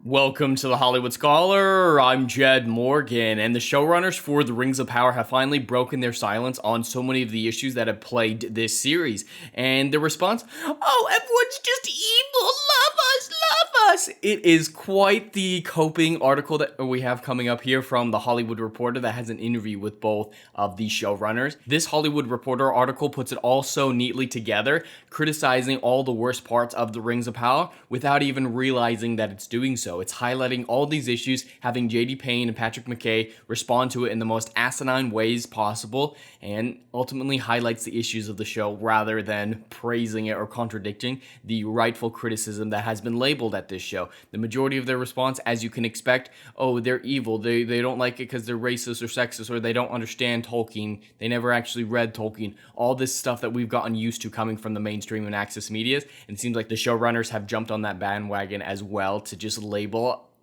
Welcome to the Hollywood Scholar. I'm Jed Morgan, and the showrunners for The Rings of Power have finally broken their silence on so many of the issues that have plagued this series. And the response, oh, everyone's just evil, love us, love us. It is quite the coping article that we have coming up here from The Hollywood Reporter that has an interview with both of the showrunners. This Hollywood Reporter article puts it all so neatly together, criticizing all the worst parts of The Rings of Power without even realizing that it's doing so. It's highlighting all these issues, having J.D. Payne and Patrick McKay respond to it in the most asinine ways possible, and ultimately highlights the issues of the show rather than praising it or contradicting the rightful criticism that has been labeled at this show. The majority of their response, as you can expect, oh, they're evil, they don't like it because they're racist or sexist, or they don't understand Tolkien, they never actually read Tolkien, all this stuff that we've gotten used to coming from the mainstream and access medias, and it seems like the showrunners have jumped on that bandwagon as well to just label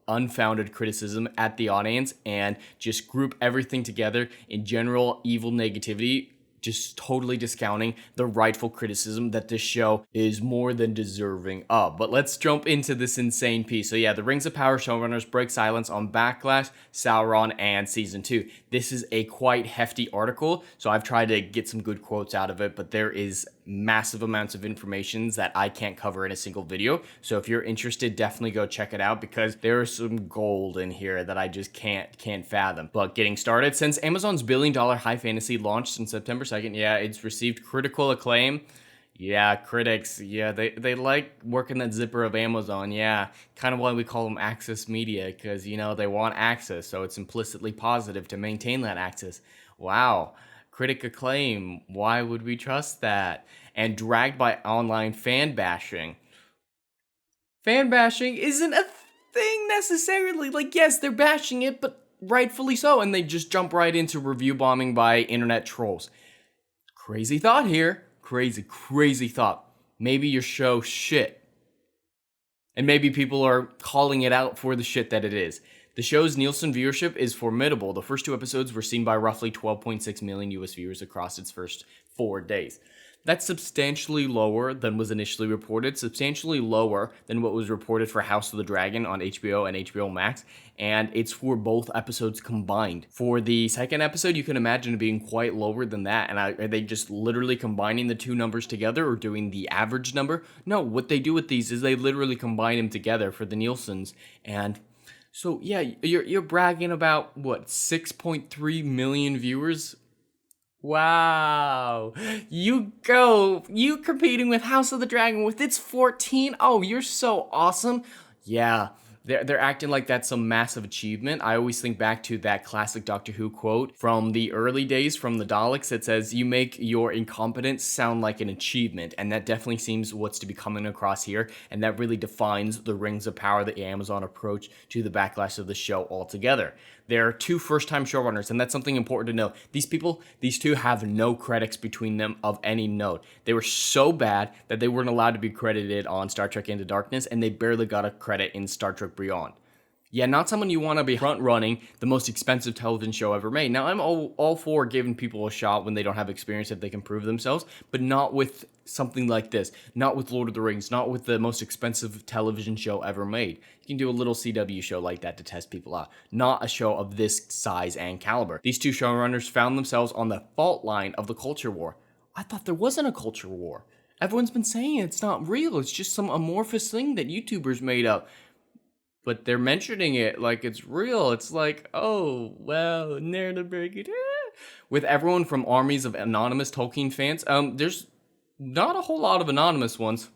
unfounded criticism at the audience and just group everything together in general evil negativity, just totally discounting the rightful criticism that this show is more than deserving of. But let's jump into this insane piece. So yeah, the Rings of Power showrunners break silence on Backlash, Sauron, and Season 2. This is a quite hefty article, so I've tried to get some good quotes out of it, but there is massive amounts of information that I can't cover in a single video. So if you're interested, definitely go check it out because there is some gold in here that I just can't fathom. But getting started, since Amazon's billion-dollar high fantasy launched in September 2nd, yeah, it's received critical acclaim. Yeah, critics, yeah, they like working that zipper of Amazon, yeah. Kind of why we call them access media, because, you know, they want access, so it's implicitly positive to maintain that access. Wow. Critic acclaim, why would we trust that? And dragged by online fan bashing. Fan bashing isn't a thing necessarily. Like, yes, they're bashing it, but rightfully so, and they just jump right into review bombing by internet trolls. Crazy thought here. Crazy thought. Maybe your show shit. And maybe people are calling it out for the shit that it is. The show's Nielsen viewership is formidable. The first two episodes were seen by roughly 12.6 million US viewers across its first 4 days. That's substantially lower than was initially reported, substantially lower than what was reported for House of the Dragon on HBO and HBO Max, and it's for both episodes combined. For the second episode, you can imagine it being quite lower than that, and are they just literally combining the two numbers together or doing the average number? No, what they do with these is they literally combine them together for the Nielsen's, and so yeah, you're bragging about, what, 6.3 million viewers? Wow. You competing with House of the Dragon with its 14. Oh, you're so awesome. Yeah. They're acting like that's some massive achievement. I always think back to that classic Doctor Who quote from the early days from the Daleks that says, you make your incompetence sound like an achievement. And that definitely seems what's to be coming across here. And that really defines the Rings of Power, the Amazon approach to the backlash of the show altogether. There are two first-time showrunners, and that's something important to know. These two have no credits between them of any note. They were so bad that they weren't allowed to be credited on Star Trek Into Darkness, and they barely got a credit in Star Trek Beyond. Yeah, not someone you want to be front-running the most expensive television show ever made. Now, I'm all for giving people a shot when they don't have experience if they can prove themselves, but not with something like this. Not with Lord of the Rings, not with the most expensive television show ever made. You can do a little CW show like that to test people out, not a show of this size and caliber. These two showrunners found themselves on the fault line of the culture war. I thought there wasn't a culture war. Everyone's been saying it's not real. It's just some amorphous thing that YouTubers made up. But they're mentioning it like it's real. It's like, oh, well, narrative break. With everyone from armies of anonymous Tolkien fans, there's not a whole lot of anonymous ones.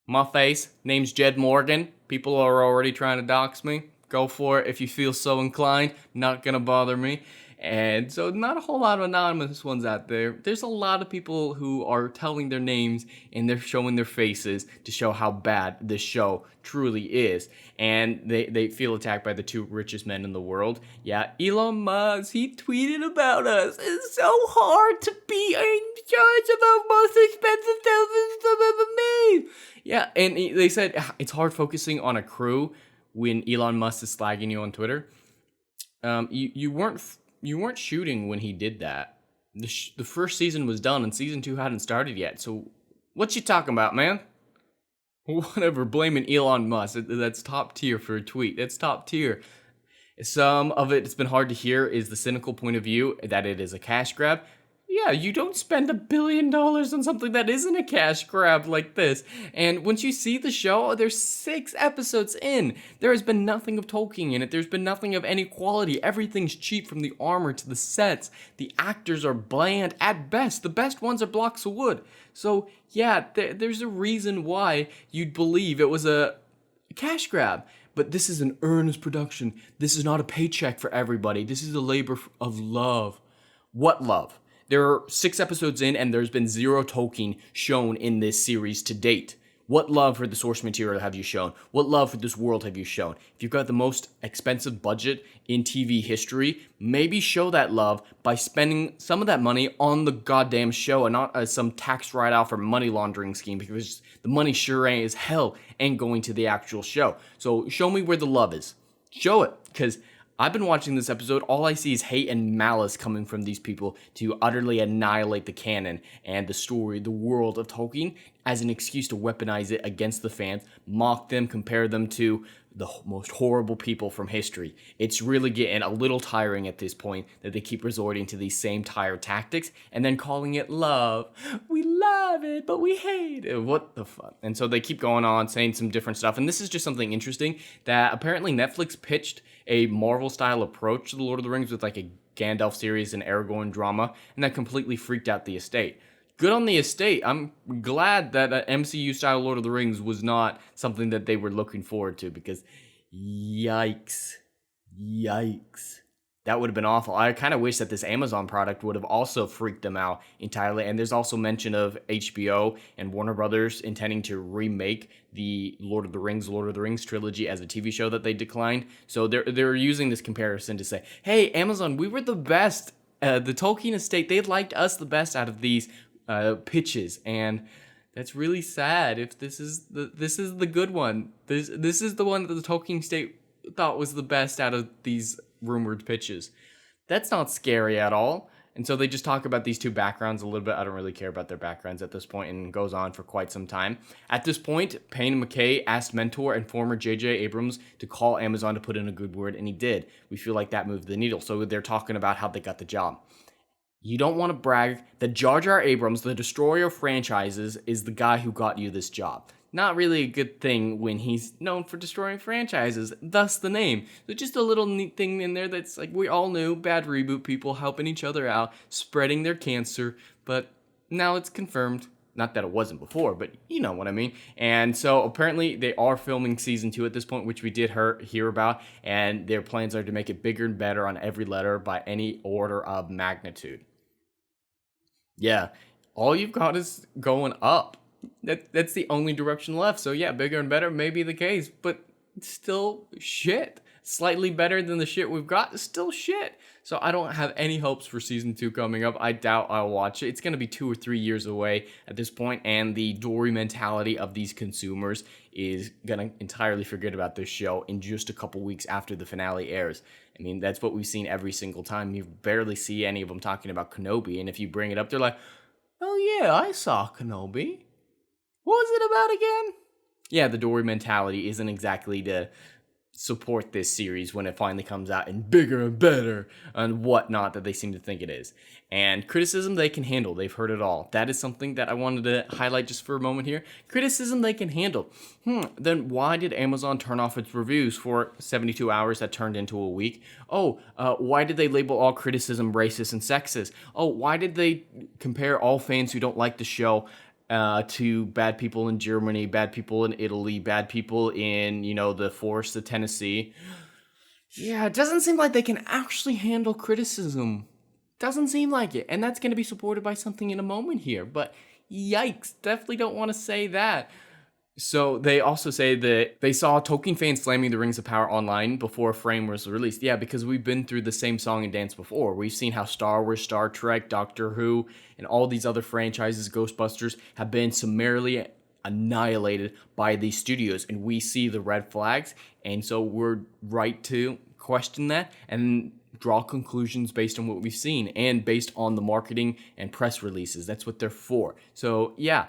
My face, name's Jed Morgan. People are already trying to dox me. Go for it if you feel so inclined. Not gonna bother me. And so not a whole lot of anonymous ones out there. There's a lot of people who are telling their names and they're showing their faces to show how bad this show truly is. And they feel attacked by the two richest men in the world. Yeah, Elon Musk, he tweeted about us. It's so hard to be in charge of the most expensive television I've ever made. Yeah, and they said it's hard focusing on a crew when Elon Musk is slagging you on Twitter. You weren't shooting when he did that. The first season was done and season 2 hadn't started yet. So what you talking about, man? Whatever, blaming Elon Musk. That's top tier for a tweet. That's top tier. Some of it's been hard to hear is the cynical point of view that it is a cash grab. Yeah, you don't spend $1 billion on something that isn't a cash grab like this. And once you see the show, there's 6 episodes in. There has been nothing of Tolkien in it. There's been nothing of any quality. Everything's cheap, from the armor to the sets. The actors are bland at best. The best ones are blocks of wood. So yeah, there's a reason why you'd believe it was a cash grab. But this is an earnest production. This is not a paycheck for everybody. This is a labor of love. What love? There are 6 episodes in, and there's been 0 Tolkien shown in this series to date. What love for the source material have you shown? What love for this world have you shown? If you've got the most expensive budget in TV history, maybe show that love by spending some of that money on the goddamn show and not as some tax write-off or money laundering scheme, because the money sure as hell ain't going to the actual show. So show me where the love is. Show it, because I've been watching this episode, all I see is hate and malice coming from these people to utterly annihilate the canon and the story, the world of Tolkien, as an excuse to weaponize it against the fans, mock them, compare them to the most horrible people from history. It's really getting a little tiring at this point that they keep resorting to these same tired tactics and then calling it love. We love it, but we hate it. What the fuck? And so they keep going on saying some different stuff. And this is just something interesting that apparently Netflix pitched a Marvel-style approach to The Lord of the Rings with like a Gandalf series and Aragorn drama, and that completely freaked out the estate. Good on the estate. I'm glad that MCU-style Lord of the Rings was not something that they were looking forward to, because yikes. That would have been awful. I kind of wish that this Amazon product would have also freaked them out entirely. And there's also mention of HBO and Warner Brothers intending to remake the Lord of the Rings trilogy as a TV show that they declined. So they're using this comparison to say, hey, Amazon, we were the best. The Tolkien estate, they liked us the best out of these pitches. And that's really sad if this is the good one. This is the one that the Tolkien estate thought was the best out of these rumored pitches. That's not scary at all. And so they just talk about these 2 backgrounds a little bit. I don't really care about their backgrounds at this point, and goes on for quite some time. At this point, Payne McKay asked mentor and former J.J. Abrams to call Amazon to put in a good word, and he did. We feel like that moved the needle. So they're talking about how they got the job. You don't want to brag that Jar Jar Abrams, the destroyer of franchises, is the guy who got you this job. Not really a good thing when he's known for destroying franchises, thus the name. So just a little neat thing in there that's like, we all knew, bad reboot people helping each other out, spreading their cancer, but now it's confirmed. Not that it wasn't before, but you know what I mean. And so apparently they are filming season 2 at this point, which we did hear about, and their plans are to make it bigger and better on every letter by any order of magnitude. Yeah, all you've got is going up. That's the only direction left. So yeah, bigger and better may be the case, but it's still shit. Slightly better than the shit we've got, is still shit. So I don't have any hopes for season 2 coming up. I doubt I'll watch it. It's going to be 2 or 3 years away at this point, and the Dory mentality of these consumers is going to entirely forget about this show in just a couple weeks after the finale airs. I mean, that's what we've seen every single time. You barely see any of them talking about Kenobi, and if you bring it up, they're like, oh yeah, I saw Kenobi. What was it about again? Yeah, the Dory mentality isn't exactly to support this series when it finally comes out and bigger and better and whatnot that they seem to think it is. And criticism they can handle. They've heard it all. That is something that I wanted to highlight just for a moment here. Criticism they can handle. Then why did Amazon turn off its reviews for 72 hours that turned into a week? Why did they label all criticism racist and sexist? Why did they compare all fans who don't like the show to bad people in Germany, bad people in Italy, bad people in, the forests of Tennessee? Yeah, it doesn't seem like they can actually handle criticism. Doesn't seem like it. And that's going to be supported by something in a moment here. But yikes, definitely don't want to say that. So they also say that they saw Tolkien fans slamming the Rings of Power online before a frame was released. Yeah, because we've been through the same song and dance before. We've seen how Star Wars, Star Trek, Doctor Who, and all these other franchises, Ghostbusters, have been summarily annihilated by these studios. And we see the red flags. And so we're right to question that and draw conclusions based on what we've seen and based on the marketing and press releases. That's what they're for. So yeah,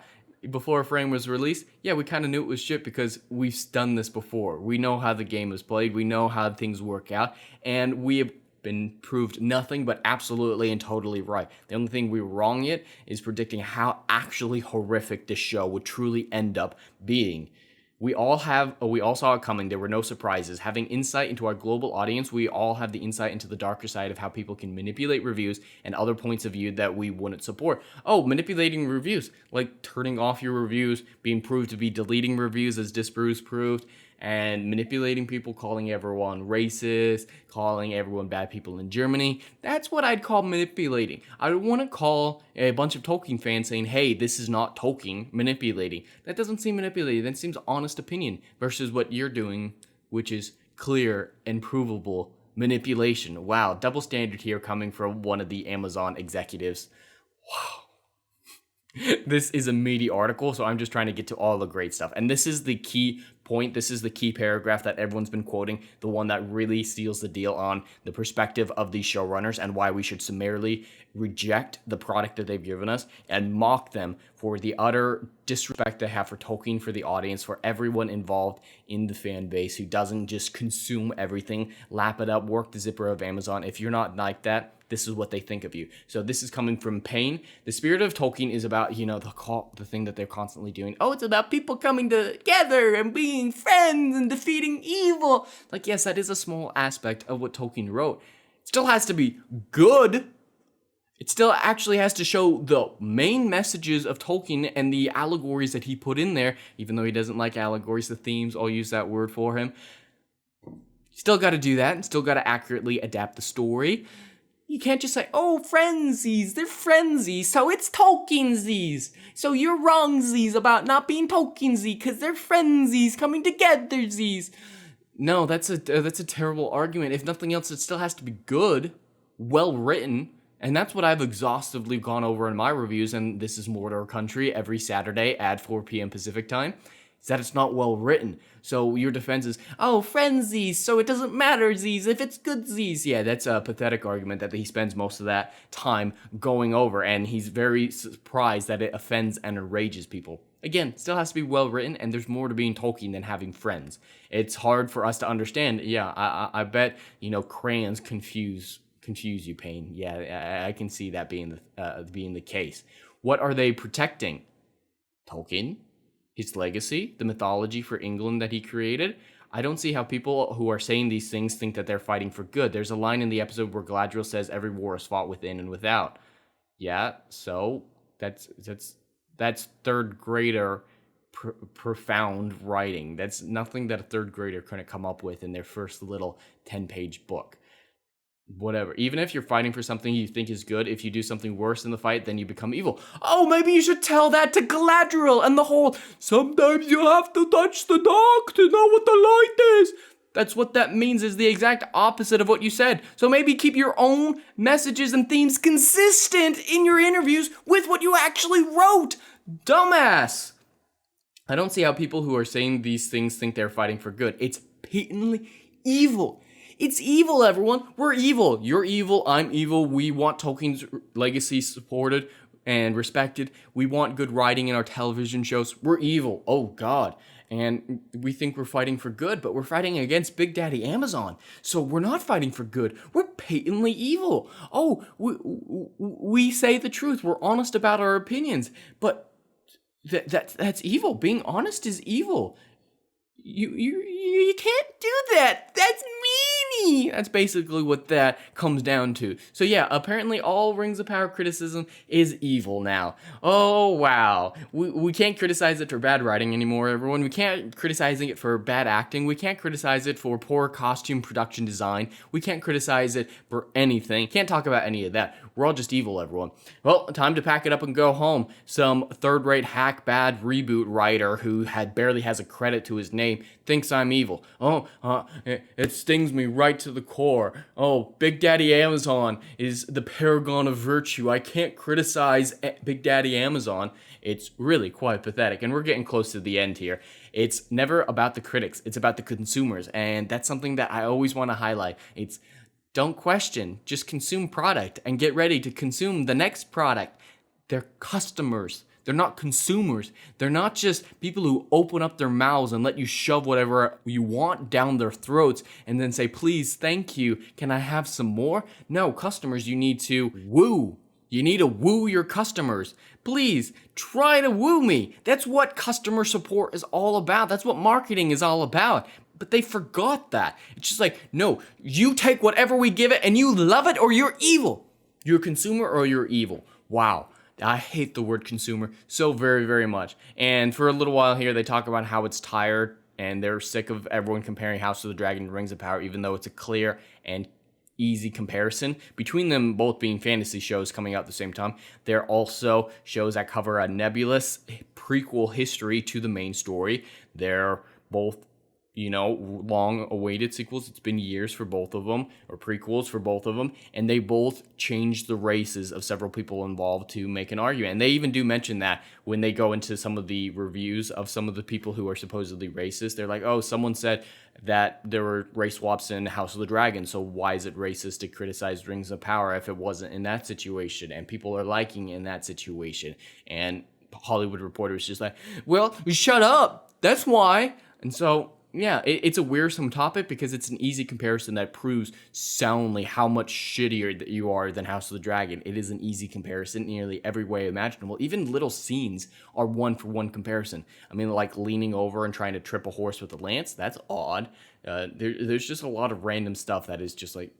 before a frame was released, yeah, we kind of knew it was shit because we've done this before. We know how the game is played. We know how things work out. And we have been proved nothing but absolutely and totally right. The only thing we were wrong yet is predicting how actually horrific this show would truly end up being. We all saw it coming. There were no surprises. Having insight into our global audience, we all have the insight into the darker side of how people can manipulate reviews and other points of view that we wouldn't support. Oh, manipulating reviews, like turning off your reviews, being proved to be deleting reviews as Disbrews proved, and manipulating people, calling everyone racist, calling everyone bad people in Germany. That's what I'd call manipulating. I would want to call a bunch of Tolkien fans saying, hey, this is not Tolkien, manipulating. That doesn't seem manipulating. That seems honest opinion versus what you're doing, which is clear and provable manipulation. Wow, double standard here coming from one of the Amazon executives. Wow. This is a meaty article, so I'm just trying to get to all the great stuff. And this is the key point. This is the key paragraph that everyone's been quoting, the one that really seals the deal on the perspective of these showrunners and why we should summarily reject the product that they've given us and mock them for the utter disrespect they have for Tolkien, for the audience, for everyone involved in the fan base who doesn't just consume everything, lap it up, work the zipper of Amazon. If you're not like that, this is what they think of you. So this is coming from pain. The spirit of Tolkien is about, the thing that they're constantly doing. Oh, it's about people coming together and being friends and defeating evil. Like, yes, that is a small aspect of what Tolkien wrote. It still has to be good. It still actually has to show the main messages of Tolkien and the allegories that he put in there, even though he doesn't like allegories, the themes, I'll use that word for him. Still got to do that and still got to accurately adapt the story. You can't just say, oh, frenzies, they're frenzies, so it's Tolkiensies. So you're wrongsies about not being Tolkiensies because they're frenzies coming togethersies. No, that's a terrible argument. If nothing else, it still has to be good, well written, and that's what I've exhaustively gone over in my reviews, and this is Mordor Country every Saturday at 4 p.m. Pacific time, is that it's not well written. So your defense is, oh, frenzies, so it doesn't matter, Z's, if it's good Z's. Yeah, that's a pathetic argument that he spends most of that time going over, and he's very surprised that it offends and enrages people. Again, still has to be well written, and there's more to being Tolkien than having friends. It's hard for us to understand. Yeah, I bet, crayons confuse you, Payne. Yeah, I can see that being the case. What are they protecting? Tolkien? His legacy, the mythology for England that he created. I don't see how people who are saying these things think that they're fighting for good. There's a line in the episode where Galadriel says every war is fought within and without. Yeah, so that's third grader profound writing. That's nothing that a third grader couldn't come up with in their first little 10-page book. Whatever. Even if you're fighting for something you think is good, if you do something worse in the fight, then you become evil. Oh, maybe you should tell that to Galadriel and the whole, sometimes you have to touch the dark to know what the light is. That's what that means, is the exact opposite of what you said. So maybe keep your own messages and themes consistent in your interviews with what you actually wrote. Dumbass. I don't see how people who are saying these things think they're fighting for good. It's patently evil. It's evil, everyone. We're evil. You're evil. I'm evil. We want Tolkien's legacy supported and respected. We want good writing in our television shows. We're evil. Oh, God. And we think we're fighting for good, but we're fighting against Big Daddy Amazon. So we're not fighting for good. We're patently evil. Oh, we say the truth. We're honest about our opinions. But that's evil. Being honest is evil. You can't do that. That's meanie. That's basically what that comes down to. So yeah, apparently all Rings of Power criticism is evil now. Oh, wow. We can't criticize it for bad writing anymore, everyone. We can't criticize it for bad acting. We can't criticize it for poor costume production design. We can't criticize it for anything. Can't talk about any of that. We're all just evil, everyone. Well, time to pack it up and go home. Some third-rate hack bad reboot writer who barely has a credit to his name thinks I'm evil. It stings me right to the core. Oh, Big Daddy Amazon is the paragon of virtue. I can't criticize Big Daddy Amazon. It's really quite pathetic, and we're getting close to the end here. It's never about the critics. It's about the consumers, and that's something that I always want to highlight. It's don't question, just consume product and get ready to consume the next product. They're customers. They're not consumers. They're not just people who open up their mouths and let you shove whatever you want down their throats and then say, please, thank you, can I have some more? No, customers, you need to woo. You need to woo your customers. Please try to woo me. That's what customer support is all about. That's what marketing is all about. But they forgot that. It's just like, no, you take whatever we give it and you love it or you're evil. You're a consumer or you're evil. Wow. I hate the word consumer so very, very much. And for a little while here, they talk about how it's tired and they're sick of everyone comparing House of the Dragon and Rings of Power, even though it's a clear and easy comparison. Between them both being fantasy shows coming out at the same time, they're also shows that cover a nebulous prequel history to the main story. They're both, long awaited sequels. It's been years for both of them, or prequels for both of them, and they both changed the races of several people involved to make an argument. And they even do mention that when they go into some of the reviews of some of the people who are supposedly racist. They're like, oh, someone said that there were race swaps in House of the Dragon, so why is it racist to criticize Rings of Power if it wasn't in that situation? And people are liking in that situation. And Hollywood Reporter was just like, well, shut up. That's why. And so yeah, it's a wearisome topic because it's an easy comparison that proves soundly how much shittier that you are than House of the Dragon. It is an easy comparison nearly every way imaginable. Even little scenes are one-for-one comparison. I mean, like leaning over and trying to trip a horse with a lance, that's odd. There's just a lot of random stuff that is just like,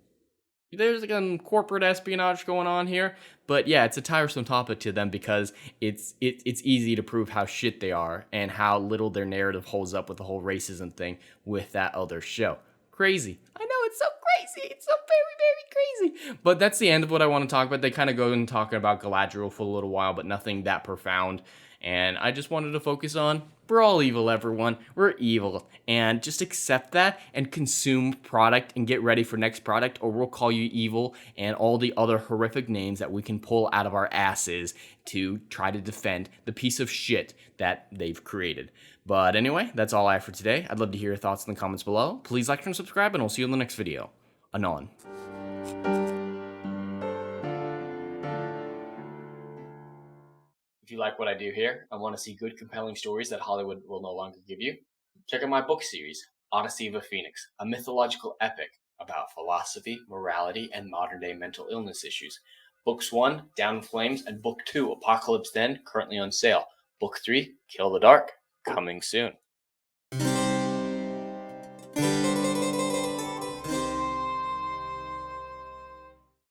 there's like a corporate espionage going on here. But yeah, it's a tiresome topic to them because it's easy to prove how shit they are and how little their narrative holds up with the whole racism thing with that other show. Crazy. I know, it's so crazy. It's so very, very crazy. But that's the end of what I want to talk about. They kind of go and talking about Galadriel for a little while, but nothing that profound. And I just wanted to focus on, we're all evil, everyone. We're evil. And just accept that and consume product and get ready for next product, or we'll call you evil and all the other horrific names that we can pull out of our asses to try to defend the piece of shit that they've created. But anyway, that's all I have for today. I'd love to hear your thoughts in the comments below. Please like and subscribe, and I'll see you in the next video. Anon. If you like what I do here and want to see good, compelling stories that Hollywood will no longer give you, check out my book series, Odyssey of a Phoenix, a mythological epic about philosophy, morality, and modern-day mental illness issues. Books 1, Down in Flames, and Book 2, Apocalypse Then, currently on sale. Book 3, Kill the Dark, coming soon.